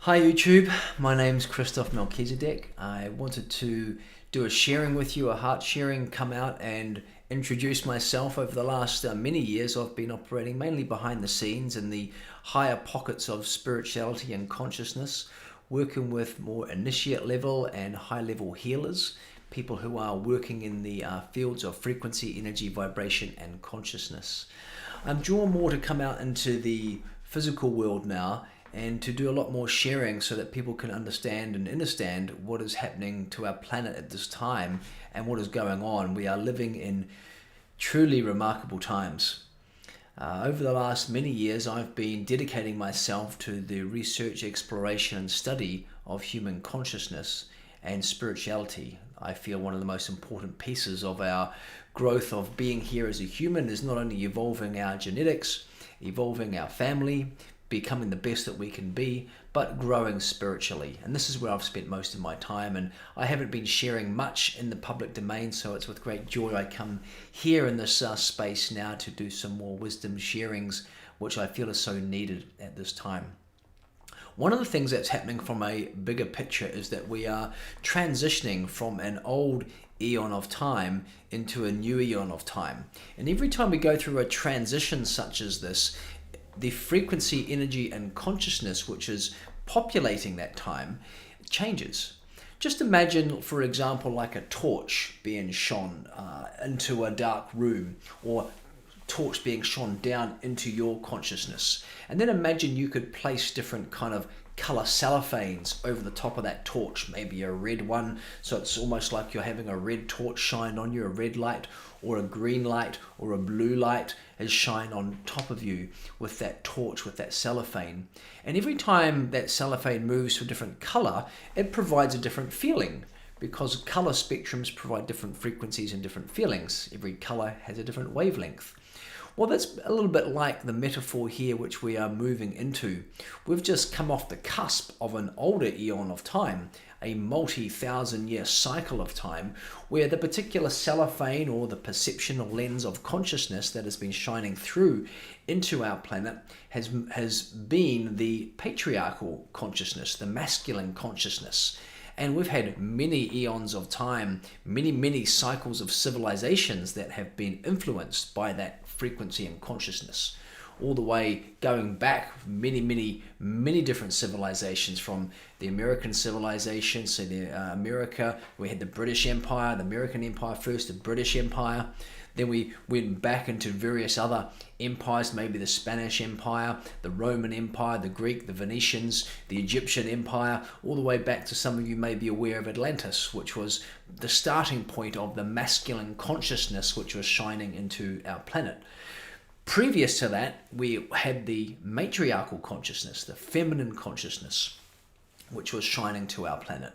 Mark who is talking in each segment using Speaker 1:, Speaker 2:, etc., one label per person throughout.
Speaker 1: Hi YouTube, my name's Christoph Melchizedek. I wanted to do a sharing with you, a heart sharing, come out and introduce myself. Over the last many years I've been operating mainly behind the scenes in the higher pockets of spirituality and consciousness, working with more initiate level and high level healers, people who are working in the fields of frequency, energy, vibration and consciousness. I'm drawn more to come out into the physical world now and to do a lot more sharing so that people can understand and understand what is happening to our planet at this time and what is going on. We are living in truly remarkable times. Over the last many years, I've been dedicating myself to the research, exploration, and study of human consciousness and spirituality. I feel one of the most important pieces of our growth of being here as a human is not only evolving our genetics, evolving our family, becoming the best that we can be, but growing spiritually. And this is where I've spent most of my time, and I haven't been sharing much in the public domain, so it's with great joy I come here in this space now to do some more wisdom sharings, which I feel is so needed at this time. One of the things that's happening from a bigger picture is that we are transitioning from an old eon of time into a new eon of time. And every time we go through a transition such as this, the frequency, energy, and consciousness which is populating that time changes. Just imagine, for example, like a torch being shone into a dark room, or torch being shone down into your consciousness. And then imagine you could place different kind of color cellophanes over the top of that torch, maybe a red one, so it's almost like you're having a red torch shined on you, a red light or a green light or a blue light is shined on top of you with that torch, with that cellophane. And every time that cellophane moves to a different color, it provides a different feeling, because color spectrums provide different frequencies and different feelings. Every color has a different wavelength. Well, that's a little bit like the metaphor here which we are moving into. We've just come off the cusp of an older eon of time, a multi-thousand year cycle of time, where the particular cellophane or the perception or lens of consciousness that has been shining through into our planet has been the patriarchal consciousness, the masculine consciousness. And we've had many eons of time, many cycles of civilizations that have been influenced by that frequency and consciousness, all the way going back many different civilizations, from the American civilization. So America, we had the British Empire, the American Empire first, the British Empire. Then we went back into various other empires, maybe the Spanish Empire, the Roman Empire, the Greek, the Venetians, the Egyptian Empire, all the way back to, some of you may be aware of, Atlantis, which was the starting point of the masculine consciousness which was shining into our planet. Previous to that, we had the matriarchal consciousness, the feminine consciousness, which was shining to our planet.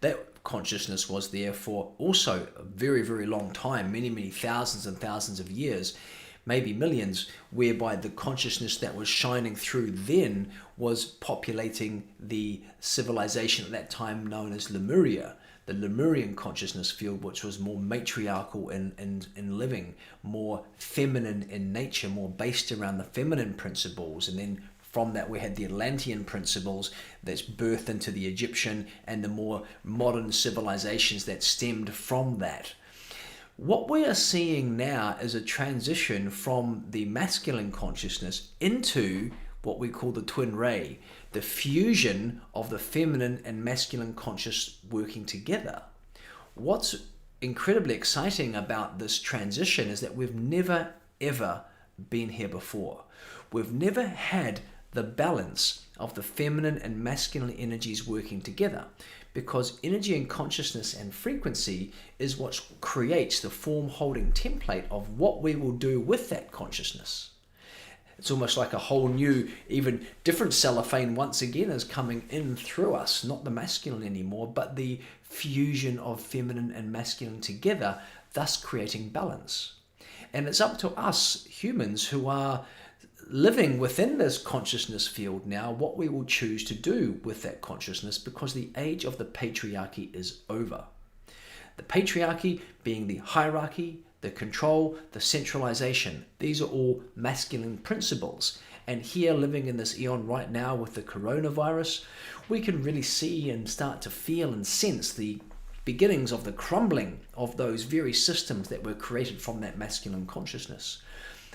Speaker 1: That consciousness was there for also a very long time, many thousands and thousands of years, maybe millions, whereby the consciousness that was shining through then was populating the civilization at that time known as Lemuria, the Lemurian consciousness field, which was more matriarchal in living, more feminine in nature, more based around the feminine principles. And then from that we had the Atlantean principles that's birthed into the Egyptian and the more modern civilizations that stemmed from that. What we are seeing now is a transition from the masculine consciousness into what we call the twin ray, the fusion of the feminine and masculine conscious working together. What's incredibly exciting about this transition is that we've never ever been here before. We've never had the balance of the feminine and masculine energies working together, because energy and consciousness and frequency is what creates the form holding template of what we will do with that consciousness. It's almost like a whole new, even different cellophane once again is coming in through us, not the masculine anymore, but the fusion of feminine and masculine together, thus creating balance. And it's up to us humans who are living within this consciousness field now, what we will choose to do with that consciousness, because the age of the patriarchy is over. The patriarchy being the hierarchy, the control, the centralization. These are all masculine principles. And here, living in this eon right now with the coronavirus, we can really see and start to feel and sense the beginnings of the crumbling of those very systems that were created from that masculine consciousness.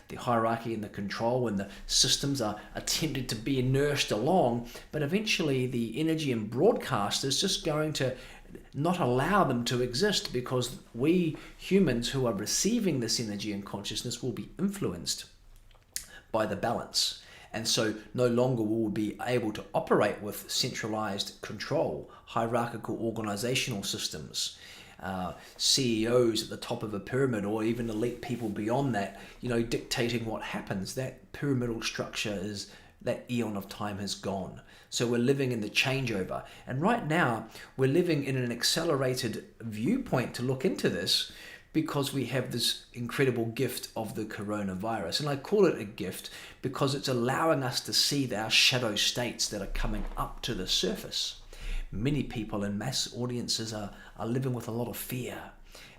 Speaker 1: The hierarchy and the control and the systems are attempted to be nursed along, but eventually the energy and broadcast is just going to not allow them to exist, because we humans who are receiving this energy and consciousness will be influenced by the balance. And so no longer will we be able to operate with centralized control, hierarchical organizational systems, CEOs at the top of a pyramid, or even elite people beyond that, dictating what happens. That pyramidal structure is, that eon of time has gone. So we're living in the changeover. And right now, we're living in an accelerated viewpoint to look into this, because we have this incredible gift of the coronavirus. And I call it a gift because it's allowing us to see our shadow states that are coming up to the surface. Many people in mass audiences are living with a lot of fear.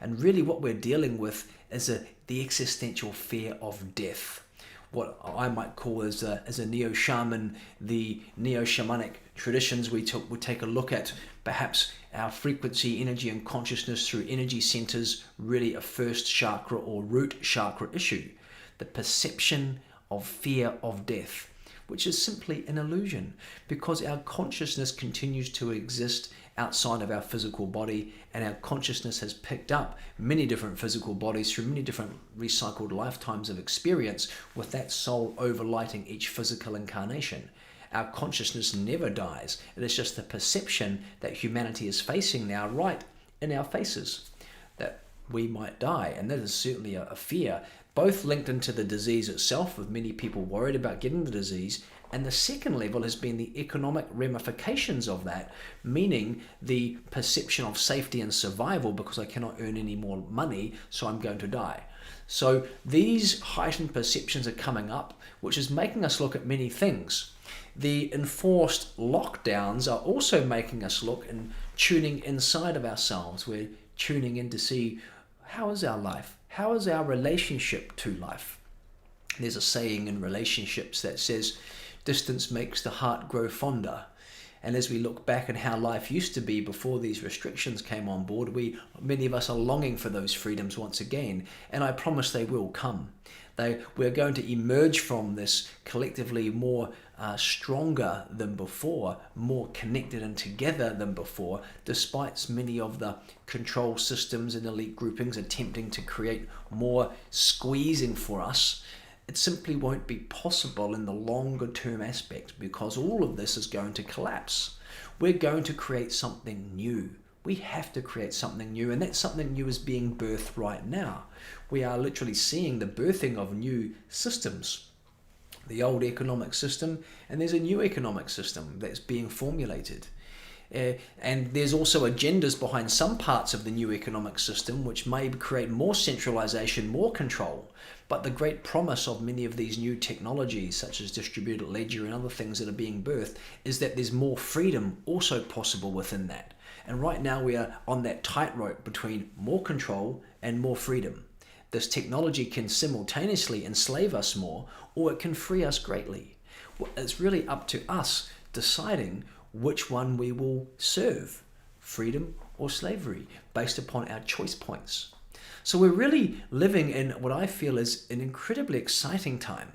Speaker 1: And really what we're dealing with is the existential fear of death. What I might call as a neo-shaman, the neo-shamanic traditions, we would take a look at perhaps our frequency, energy and consciousness through energy centers, really a first chakra or root chakra issue. The perception of fear of death, which is simply an illusion, because our consciousness continues to exist outside of our physical body, and our consciousness has picked up many different physical bodies through many different recycled lifetimes of experience, with that soul overlighting each physical incarnation. Our consciousness never dies. It is just the perception that humanity is facing now right in our faces, that we might die. And that is certainly a fear, both linked into the disease itself, with many people worried about getting the disease. And the second level has been the economic ramifications of that, meaning the perception of safety and survival, because I cannot earn any more money, so I'm going to die. So these heightened perceptions are coming up, which is making us look at many things. The enforced lockdowns are also making us look and tuning inside of ourselves. We're tuning in to see, how is our life? How is our relationship to life? There's a saying in relationships that says, distance makes the heart grow fonder. And as we look back at how life used to be before these restrictions came on board, many of us are longing for those freedoms once again, and I promise they will come. We're going to emerge from this collectively more stronger than before, more connected and together than before, despite many of the control systems and elite groupings attempting to create more squeezing for us. It simply won't be possible in the longer term aspect, because all of this is going to collapse. We're going to create something new. We have to create something new, and that something new is being birthed right now. We are literally seeing the birthing of new systems. The old economic system, and there's a new economic system that's being formulated. And there's also agendas behind some parts of the new economic system which may create more centralization, more control. But the great promise of many of these new technologies, such as distributed ledger and other things that are being birthed, is that there's more freedom also possible within that. And right now we are on that tightrope between more control and more freedom. This technology can simultaneously enslave us more, or it can free us greatly. It's really up to us deciding which one we will serve, freedom or slavery, based upon our choice points. So we're really living in what I feel is an incredibly exciting time,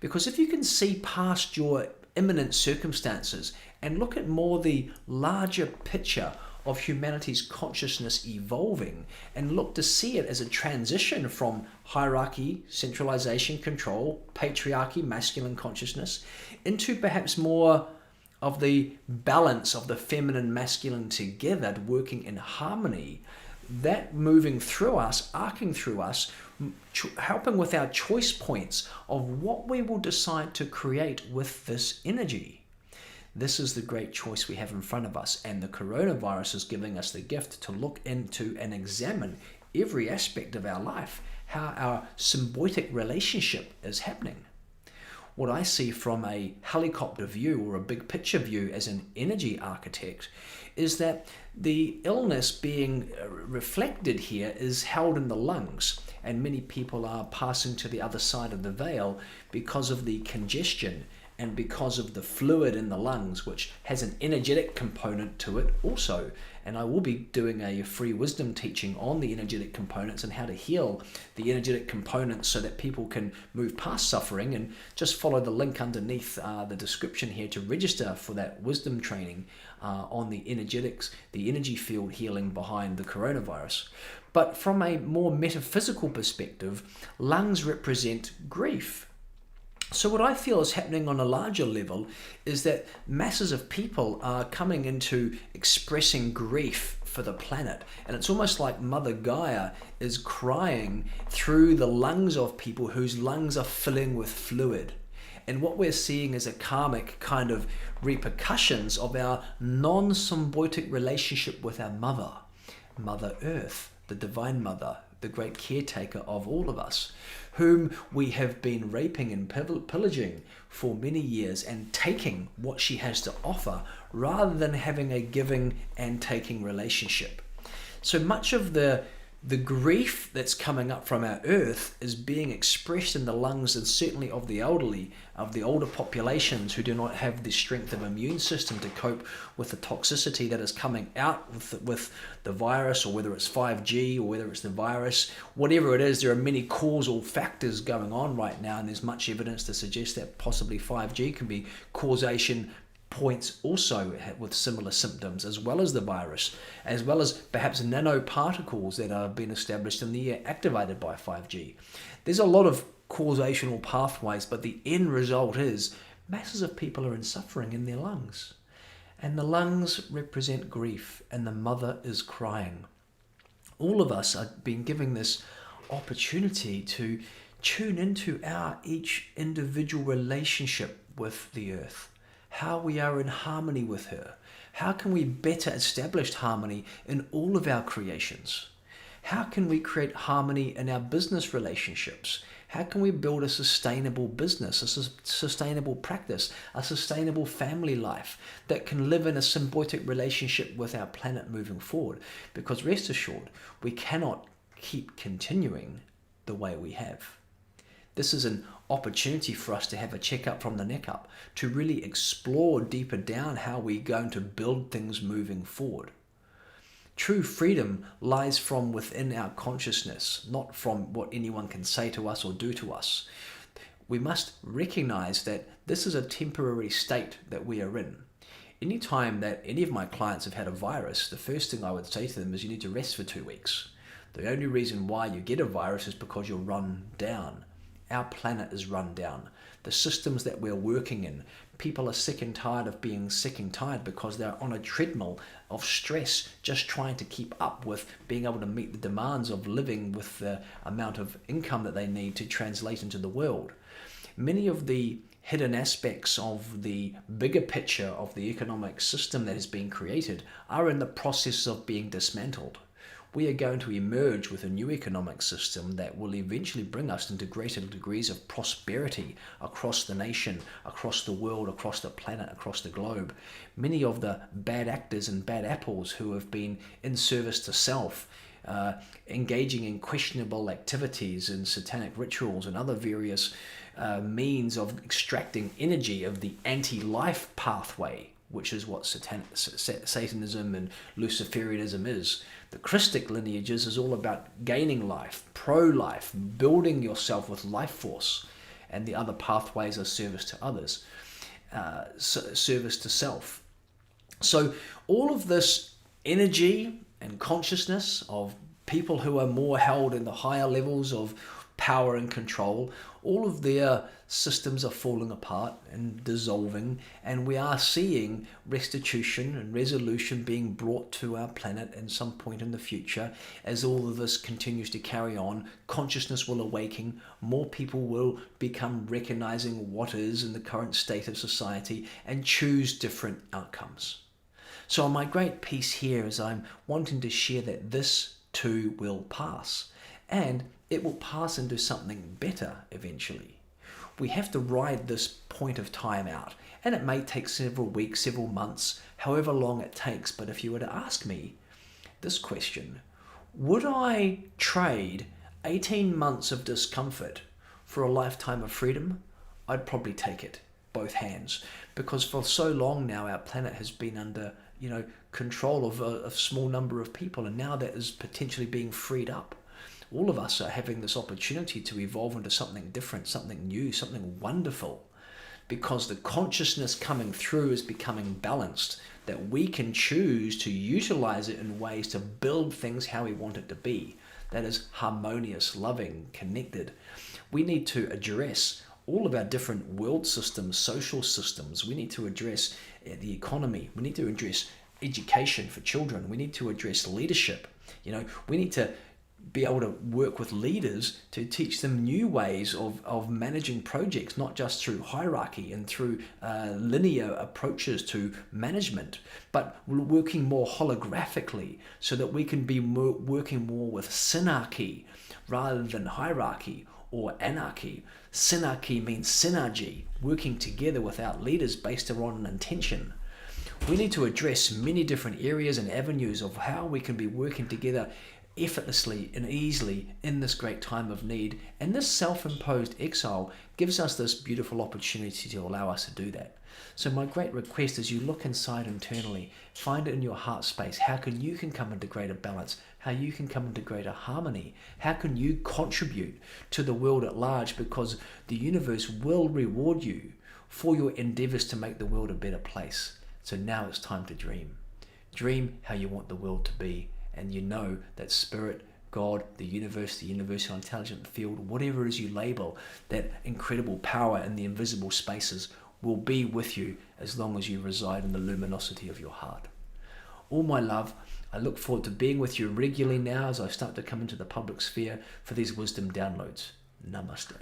Speaker 1: because if you can see past your imminent circumstances and look at more the larger picture of humanity's consciousness evolving, and look to see it as a transition from hierarchy, centralization, control, patriarchy, masculine consciousness, into perhaps more of the balance of the feminine, masculine together, working in harmony, that moving through us, arcing through us, helping with our choice points of what we will decide to create with this energy. This is the great choice we have in front of us, and the coronavirus is giving us the gift to look into and examine every aspect of our life, how our symbiotic relationship is happening. what I see from a helicopter view or a big picture view as an energy architect is that the illness being reflected here is held in the lungs, and many people are passing to the other side of the veil because of the congestion and because of the fluid in the lungs, which has an energetic component to it also. And I will be doing a free wisdom teaching on the energetic components and how to heal the energetic components so that people can move past suffering. And just follow the link underneath the description here to register for that wisdom training on the energetics, the energy field healing behind the coronavirus. But from a more metaphysical perspective, lungs represent grief. So what I feel is happening on a larger level is that masses of people are coming into expressing grief for the planet. And it's almost like Mother Gaia is crying through the lungs of people whose lungs are filling with fluid. And what we're seeing is a karmic kind of repercussions of our non-symbiotic relationship with our mother, Mother Earth, the Divine Mother, the great caretaker of all of us, whom we have been raping and pillaging for many years and taking what she has to offer rather than having a giving and taking relationship. So much of the grief that's coming up from our earth is being expressed in the lungs, and certainly of the elderly, of the older populations who do not have the strength of immune system to cope with the toxicity that is coming out with the virus, or whether it's 5G or whether it's the virus, whatever it is. There are many causal factors going on right now, and there's much evidence to suggest that possibly 5G can be causation points also with similar symptoms, as well as the virus, as well as perhaps nanoparticles that are being established in the air activated by 5G. There's a lot of causational pathways, but the end result is masses of people are in suffering in their lungs. And the lungs represent grief, and the mother is crying. All of us are being given this opportunity to tune into our each individual relationship with the earth, how we are in harmony with her. How can we better establish harmony in all of our creations? How can we create harmony in our business relationships? How can we build a sustainable business, a sustainable practice, a sustainable family life that can live in a symbiotic relationship with our planet moving forward? Because rest assured, we cannot keep continuing the way we have. This is an opportunity for us to have a checkup from the neck up, to really explore deeper down how we're going to build things moving forward. True freedom lies from within our consciousness, not from what anyone can say to us or do to us. We must recognize that this is a temporary state that we are in. Anytime that any of my clients have had a virus, the first thing I would say to them is you need to rest for 2 weeks. The only reason why you get a virus is because you're run down. Our planet is run down. The systems that we're working in, people are sick and tired of being sick and tired because they're on a treadmill of stress, just trying to keep up with being able to meet the demands of living with the amount of income that they need to translate into the world. Many of the hidden aspects of the bigger picture of the economic system that has been created are in the process of being dismantled. We are going to emerge with a new economic system that will eventually bring us into greater degrees of prosperity across the nation, across the world, across the planet, across the globe. Many of the bad actors and bad apples who have been in service to self, engaging in questionable activities and satanic rituals and other various means of extracting energy of the anti-life pathway, which is what Satanism and Luciferianism is. The Christic lineages is all about gaining life, pro-life, building yourself with life force, and the other pathways are service to others, service to self. So all of this energy and consciousness of people who are more held in the higher levels of power and control, all of their systems are falling apart and dissolving, and we are seeing restitution and resolution being brought to our planet at some point in the future. As all of this continues to carry on, consciousness will awaken, more people will become recognizing what is in the current state of society and choose different outcomes. So my great piece here is I'm wanting to share that this too will pass, and it will pass into something better eventually. we have to ride this point of time out. And it may take several weeks, several months, however long it takes. But if you were to ask me this question, would I trade 18 months of discomfort for a lifetime of freedom? I'd probably take it, both hands. Because for so long now, our planet has been under, control of a small number of people. And now that is potentially being freed up. All of us are having this opportunity to evolve into something different, something new, something wonderful. Because the consciousness coming through is becoming balanced, that we can choose to utilize it in ways to build things how we want it to be. That is harmonious, loving, connected. We need to address all of our different world systems, social systems. We need to address the economy. We need to address education for children. We need to address leadership. We need to be able to work with leaders to teach them new ways of managing projects, not just through hierarchy and through linear approaches to management, but working more holographically so that we can be working more with synarchy rather than hierarchy or anarchy. Synarchy means synergy, working together without leaders based around an intention. We need to address many different areas and avenues of how we can be working together effortlessly and easily in this great time of need. And this self-imposed exile gives us this beautiful opportunity to allow us to do that. So my great request is you look inside internally, find it in your heart space. How can you come into greater balance? How you can come into greater harmony? How can you contribute to the world at large? Because the universe will reward you for your endeavors to make the world a better place. So now it's time to dream. Dream how you want the world to be. And you know that spirit, God, the universe, the universal intelligent field, whatever it is you label, that incredible power in the invisible spaces will be with you as long as you reside in the luminosity of your heart. All my love, I look forward to being with you regularly now as I start to come into the public sphere for these wisdom downloads. Namaste.